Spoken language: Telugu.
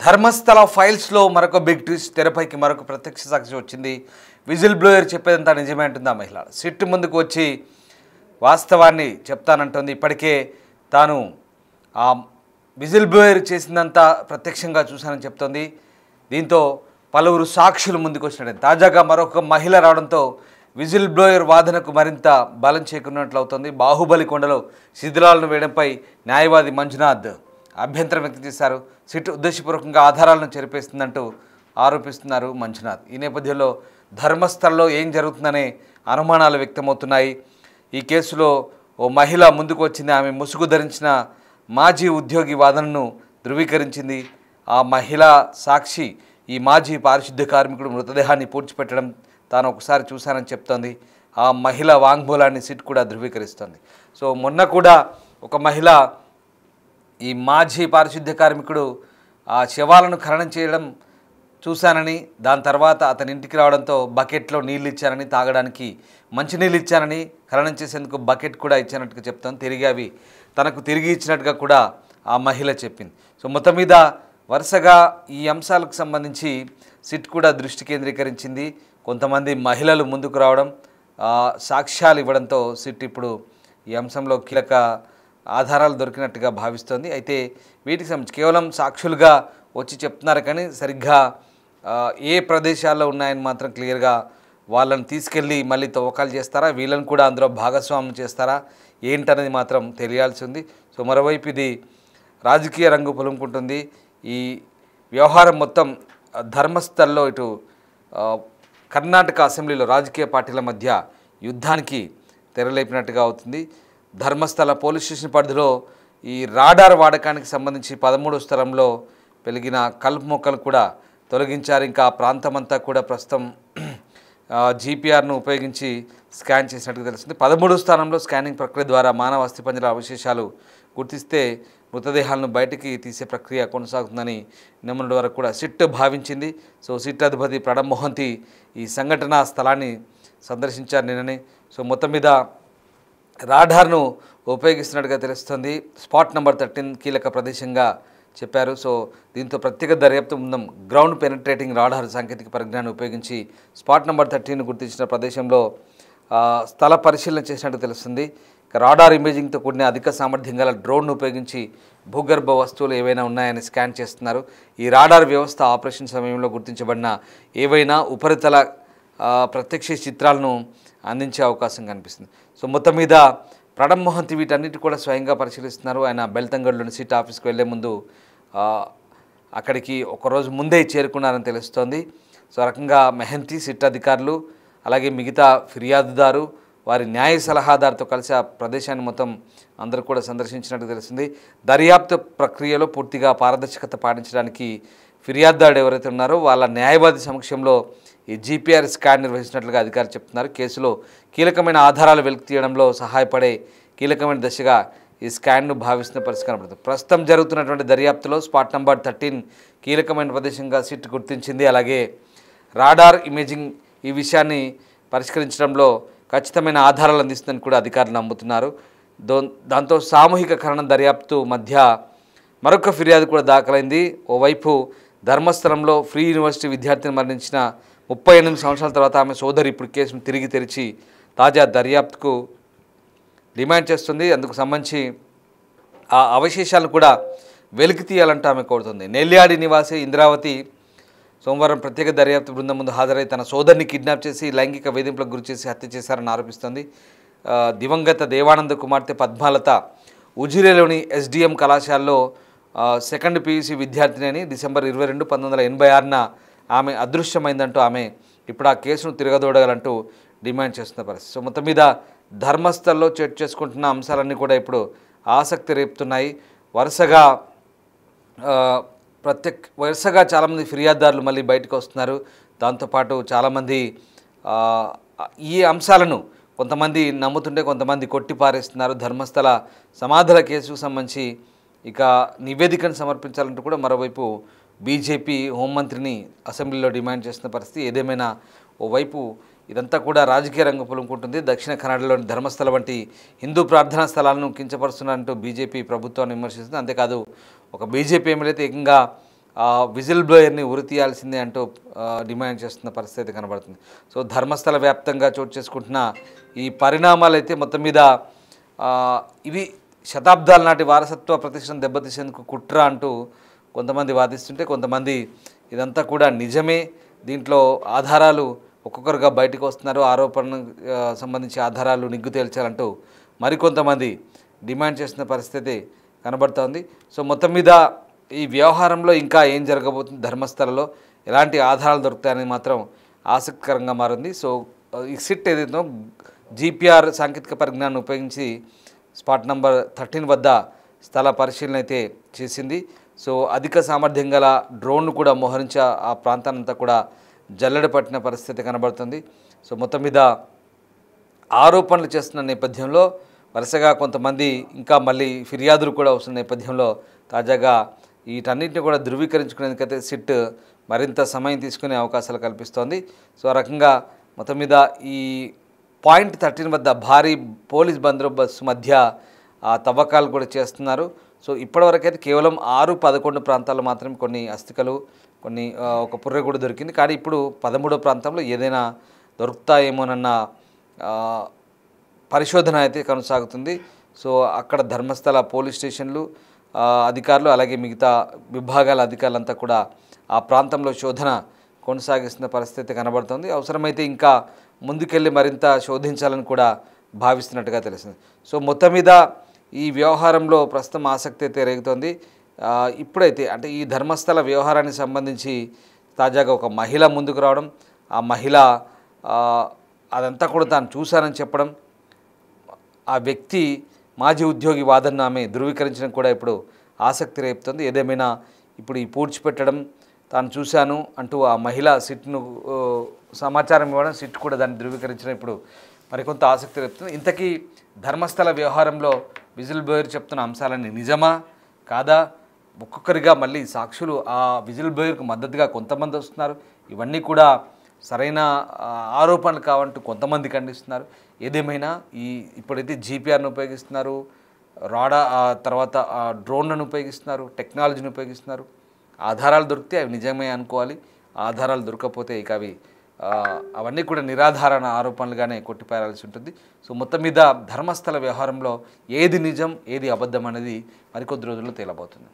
ధర్మస్థల ఫైల్స్లో మరొక బిగ్ ట్విస్ట్. తెరపైకి మరొక ప్రత్యక్ష సాక్షి వచ్చింది. విజిల్ బ్లోయర్ చెప్పేదంతా నిజమే అంటుంది ఆ మహిళ. సిట్ ముందుకు వచ్చి వాస్తవాన్ని చెప్తానంటుంది. ఇప్పటికే తాను ఆ విజిల్ బ్లోయర్ చేసిందంతా ప్రత్యక్షంగా చూశానని చెప్తోంది. దీంతో పలువురు సాక్షులు ముందుకు వచ్చినట్టు తాజాగా మరొక మహిళ రావడంతో విజిల్ బ్లోయర్ వాదనకు మరింత బలం చేకూరినట్లు అవుతోంది. బాహుబలి కొండలో శిథిలాలను వేయడంపై న్యాయవాది మంజునాథ్ అభ్యంతరం వ్యక్తం చేశారు. సిట్ ఉద్దేశపూర్వకంగా ఆధారాలను చెరిపేస్తుందంటూ ఆరోపిస్తున్నారు మంజునాథ్. ఈ నేపథ్యంలో ధర్మస్థలలో ఏం జరుగుతుందనే అనుమానాలు వ్యక్తమవుతున్నాయి. ఈ కేసులో ఓ మహిళ ముందుకు వచ్చింది. ఆమె ముసుగు ధరించిన మాజీ ఉద్యోగి వాదనను ధృవీకరించింది. ఆ మహిళా సాక్షి ఈ మాజీ పారిశుద్ధ్య కార్మికుడు మృతదేహాన్ని పూడ్చిపెట్టడం తాను ఒకసారి చూశానని చెప్తోంది. ఆ మహిళ వాంగ్మూలాన్ని సిట్ కూడా ధృవీకరిస్తోంది. సో మొన్న కూడా ఒక మహిళ ఈ మాజీ పారిశుద్ధ్య కార్మికుడు ఆ శవాలను ఖననం చేయడం చూశానని, దాని తర్వాత అతని ఇంటికి రావడంతో బకెట్లో నీళ్ళు ఇచ్చానని, తాగడానికి మంచినీళ్ళు ఇచ్చానని, ఖననం చేసేందుకు బకెట్ కూడా ఇచ్చానట్టుగా చెప్తాను. తిరిగి అవి తనకు తిరిగి ఇచ్చినట్టుగా కూడా ఆ మహిళ చెప్పింది. సో మొత్తం మీద వరుసగా ఈ అంశాలకు సంబంధించి సిట్ కూడా దృష్టి కేంద్రీకరించింది. కొంతమంది మహిళలు ముందుకు రావడం, సాక్ష్యాలు ఇవ్వడంతో సిట్ ఇప్పుడు ఈ అంశంలో కీలక ఆధారాలు దొరికినట్టుగా భావిస్తోంది. అయితే వీటికి సంబంధించి కేవలం సాక్షులుగా వచ్చి చెప్తున్నారు కానీ సరిగ్గా ఏ ప్రదేశాల్లో ఉన్నాయని మాత్రం క్లియర్గా వాళ్ళని తీసుకెళ్ళి మళ్ళీ తవ్వకాలు చేస్తారా, వీళ్ళని కూడా అందులో భాగస్వామ్యం చేస్తారా ఏంటనేది మాత్రం తెలియాల్సి ఉంది. సో మరోవైపు ఇది రాజకీయ రంగు పులుముకుంటుంది. ఈ వ్యవహారం మొత్తం ధర్మస్థల్లో ఇటు కర్ణాటక అసెంబ్లీలో రాజకీయ పార్టీల మధ్య యుద్ధానికి తెరలేపినట్టుగా అవుతుంది. ధర్మస్థల పోలీస్ స్టేషన్ పరిధిలో ఈ రాడార్ వాడకానికి సంబంధించి 13వ స్థలంలో పెరిగిన కలుపు మొక్కలు కూడా తొలగించారు. ఇంకా ఆ ప్రాంతం అంతా కూడా ప్రస్తుతం జీపీఆర్ను ఉపయోగించి స్కాన్ చేసినట్టుగా తెలుస్తుంది. 13వ స్థానంలో స్కానింగ్ ప్రక్రియ ద్వారా మానవ అస్థిపంజర అవశేషాలు గుర్తిస్తే మృతదేహాలను బయటికి తీసే ప్రక్రియ కొనసాగుతుందని నిన్నటి వరకు కూడా సిట్ భావించింది. సో సిట్ అధిపతి ప్రణబ్ మొహంతి ఈ సంఘటనా స్థలాన్ని సందర్శించారు నిన్ననే. సో మొత్తం మీద రాడార్ను ఉపయోగిస్తున్నట్టుగా తెలుస్తుంది. స్పాట్ నెంబర్ 13 కీలక ప్రదేశంగా చెప్పారు. సో దీంతో ప్రత్యేక దర్యాప్తు బృందం గ్రౌండ్ పెనట్రేటింగ్ రాడార్ సాంకేతిక పరిజ్ఞానాన్ని ఉపయోగించి స్పాట్ నెంబర్ 13 గుర్తించిన ప్రదేశంలో స్థల పరిశీలన చేసినట్టు తెలుస్తుంది. రాడార్ ఇమేజింగ్తో కూడిన అధిక సామర్థ్యం గల డ్రోన్ను ఉపయోగించి భూగర్భ వస్తువులు ఏవైనా ఉన్నాయని స్కాన్ చేస్తున్నారు. ఈ రాడార్ వ్యవస్థ ఆపరేషన్ సమయంలో గుర్తించబడిన ఏవైనా ఉపరితల ప్రత్యక్ష చిత్రాలను అందించే అవకాశం కనిపిస్తుంది. సో మొత్తం మీద ప్రణబ్ మొహంతి వీటన్నిటి కూడా స్వయంగా పరిశీలిస్తున్నారు. ఆయన బెల్తంగడ్లోని సిట్ ఆఫీస్కి వెళ్లే ముందు అక్కడికి ఒకరోజు ముందే చేరుకున్నారని తెలుస్తోంది. సో రకంగా మెహంతి, సిట్ అధికారులు, అలాగే మిగతా ఫిర్యాదుదారు, వారి న్యాయ సలహాదారుతో కలిసి ఆ ప్రదేశాన్ని మొత్తం అందరూ కూడా సందర్శించినట్టు తెలుస్తుంది. దర్యాప్తు ప్రక్రియలో పూర్తిగా పారదర్శకత పాటించడానికి ఫిర్యాదుదారుడు ఎవరైతే ఉన్నారో వాళ్ళ న్యాయవాది సమక్షంలో ఈ జీపీఆర్ స్కాన్ నిర్వహించినట్లుగా అధికారులు చెప్తున్నారు. కేసులో కీలకమైన ఆధారాలు వెలికి తీయడంలో సహాయపడే కీలకమైన దశగా ఈ స్కాన్ను భావిస్తున్న పరిస్థితి కనబడుతుంది. ప్రస్తుతం జరుగుతున్నటువంటి దర్యాప్తులో స్పాట్ నెంబర్ 13 కీలకమైన ప్రదేశంగా సిట్ గుర్తించింది. అలాగే రాడార్ ఇమేజింగ్ ఈ విషయాన్ని పరిష్కరించడంలో ఖచ్చితమైన ఆధారాలు అందిస్తుందని కూడా అధికారులు నమ్ముతున్నారు. దాంతో సామూహిక ఖననం దర్యాప్తు మధ్య మరొక ఫిర్యాదు కూడా దాఖలైంది. ఓవైపు ధర్మస్థలంలో ఫ్రీ యూనివర్సిటీ విద్యార్థిని మరణించిన 38 సంవత్సరాల తర్వాత ఆమె సోదరి ఇప్పుడు కేసును తిరిగి తెరిచి తాజా దర్యాప్తుకు డిమాండ్ చేస్తుంది. అందుకు సంబంధించి ఆ అవశేషాలను కూడా వెలికి తీయాలంటూ ఆమె కోరుతుంది. నెల్యాడి నివాసి ఇంద్రావతి సోమవారం ప్రత్యేక దర్యాప్తు బృందం ముందు హాజరై తన సోదరిని కిడ్నాప్ చేసి లైంగిక వేధింపులకు గురిచేసి హత్య చేశారని ఆరోపిస్తోంది. దివంగత దేవానంద కుమార్తె పద్మాలత ఉజిరేలోని ఎస్డిఎం కళాశాలలో సెకండ్ పీయూసీ విద్యార్థిని అని డిసెంబర్ 22, 1986న ఆమె అదృశ్యమైందంటూ ఆమె ఇప్పుడు ఆ కేసును తిరగదోడగలంటూ డిమాండ్ చేస్తున్న పరిస్థితి. సో మొత్తం మీద ధర్మస్థల్లో చోటు చేసుకుంటున్న అంశాలన్నీ కూడా ఇప్పుడు ఆసక్తి రేపుతున్నాయి. వరుసగా చాలామంది ఫిర్యాదుదారులు మళ్ళీ బయటకు వస్తున్నారు. దాంతోపాటు చాలామంది ఈ అంశాలను కొంతమంది నమ్ముతుంటే కొంతమంది కొట్టిపారేస్తున్నారు. ధర్మస్థల సమాధుల కేసుకు సంబంధించి ఇక నివేదికను సమర్పించాలంటూ కూడా మరోవైపు బీజేపీ హోంమంత్రిని అసెంబ్లీలో డిమాండ్ చేస్తున్న పరిస్థితి. ఏదేమైనా ఓవైపు ఇదంతా కూడా రాజకీయ రంగం పులుముకుంటుంది. దక్షిణ కన్నడలోని ధర్మస్థల వంటి హిందూ ప్రార్థనా స్థలాలను కించపరుస్తున్నట్టు బీజేపీ ప్రభుత్వాన్ని విమర్శిస్తుంది. అంతేకాదు ఒక బీజేపీ ఎమ్మెల్యే ఏకంగా విజిల్ బ్లోయర్ని ఉరి తీయాల్సిందే అంటూ డిమాండ్ చేస్తున్న పరిస్థితి కనబడుతుంది. సో ధర్మస్థల వ్యాప్తంగా చోటు చేసుకుంటున్న ఈ పరిణామాలు అయితే మొత్తం మీద ఇవి శతాబ్దాల నాటి వారసత్వ ప్రతిష్టను దెబ్బతీసేందుకు కుట్ర అంటూ కొంతమంది వాదిస్తుంటే, కొంతమంది ఇదంతా కూడా నిజమే, దీంట్లో ఆధారాలు ఒక్కొక్కరుగా బయటకు వస్తున్నారు, ఆరోపణకు సంబంధించి ఆధారాలు నిగ్గు తేల్చాలంటూ మరికొంతమంది డిమాండ్ చేస్తున్న పరిస్థితి కనబడుతోంది. సో మొత్తం మీద ఈ వ్యవహారంలో ఇంకా ఏం జరగబోతుంది, ధర్మస్థలలో ఎలాంటి ఆధారాలు దొరుకుతాయని మాత్రం ఆసక్తికరంగా మారింది. సో ఈ సిట్ ఏదైతుందో జీపీఆర్ సాంకేతిక పరిజ్ఞానాన్ని ఉపయోగించి స్పాట్ నంబర్ 13 వద్ద స్థల పరిశీలన అయితే చేసింది. సో అధిక సామర్థ్యం గల డ్రోన్ను కూడా మోహరించి ఆ ప్రాంతానంతా కూడా జల్లెడ పట్టిన పరిస్థితి కనబడుతుంది. సో మొత్తం మీద ఆరోపణలు చేస్తున్న నేపథ్యంలో వరుసగా కొంతమంది ఇంకా మళ్ళీ ఫిర్యాదులు కూడా వస్తున్న నేపథ్యంలో తాజాగా వీటన్నిటిని కూడా ధృవీకరించుకునేందుకైతే సిట్ మరింత సమయం తీసుకునే అవకాశాలు కల్పిస్తోంది. సో ఆ రకంగా మొత్తం మీద ఈ పాయింట్ 13 వద్ద భారీ పోలీస్ బందోబస్తు మధ్య తవ్వకాలు కూడా చేస్తున్నారు. సో ఇప్పటివరకైతే కేవలం 6-11 ప్రాంతాల్లో మాత్రం కొన్ని అస్థికలు, కొన్ని ఒక పుర్రె కూడా దొరికింది. కానీ ఇప్పుడు 13వ ప్రాంతంలో ఏదైనా దొరుకుతాయేమోనన్న పరిశోధన అయితే కొనసాగుతుంది. సో అక్కడ ధర్మస్థల పోలీస్ స్టేషన్లు అధికారులు అలాగే మిగతా విభాగాల అధికారులంతా కూడా ఆ ప్రాంతంలో శోధన కొనసాగిస్తున్న పరిస్థితి కనబడుతుంది. అవసరమైతే ఇంకా ముందుకెళ్ళి మరింత శోధించాలని కూడా భావిస్తున్నట్టుగా తెలుస్తుంది. సో మొత్తం మీద ఈ వ్యవహారంలో ప్రస్తుతం ఆసక్తి అయితే రేగుతోంది. ఇప్పుడైతే అంటే ఈ ధర్మస్థల వ్యవహారానికి సంబంధించి తాజాగా ఒక మహిళ ముందుకు రావడం, ఆ మహిళ అదంతా కూడా తాను చూశానని చెప్పడం, ఆ వ్యక్తి మాజీ ఉద్యోగి వాదనను ఆమె ధృవీకరించడం కూడా ఇప్పుడు ఆసక్తి రేపుతుంది. ఏదేమైనా ఇప్పుడు ఈ పూడ్చిపెట్టడం, తాను చూశాను అంటూ ఆ మహిళ సిట్ను సమాచారం ఇవ్వడం, సిట్ కూడా దాన్ని ధృవీకరించడం ఇప్పుడు మరికొంత ఆసక్తి రేపుతుంది. ఇంతకీ ధర్మస్థల వ్యవహారంలో విజిల్ బ్లోయర్ చెప్తున్న అంశాలన్నీ నిజమా కాదా, ఒక్కొక్కరిగా మళ్ళీ సాక్షులు ఆ విజిల్ బ్లోయర్కు మద్దతుగా కొంతమంది వస్తున్నారు, ఇవన్నీ కూడా సరైన ఆరోపణలు కావంటూ కొంతమంది ఖండిస్తున్నారు. ఏదేమైనా ఇప్పుడైతే జీపీఆర్ను ఉపయోగిస్తున్నారు, తర్వాత డ్రోన్లను ఉపయోగిస్తున్నారు, టెక్నాలజీని ఉపయోగిస్తున్నారు. ఆధారాలు దొరికితే అవి నిజమే అనుకోవాలి, ఆధారాలు దొరకకపోతే ఇక అవన్నీ కూడా నిరాధారణ ఆరోపణలుగానే కొట్టిపారాల్సి ఉంటుంది. సో మొత్తం మీద ధర్మస్థల వ్యవహారంలో ఏది నిజం ఏది అబద్ధం అనేది మరికొద్ది రోజుల్లో తేలబోతుంది.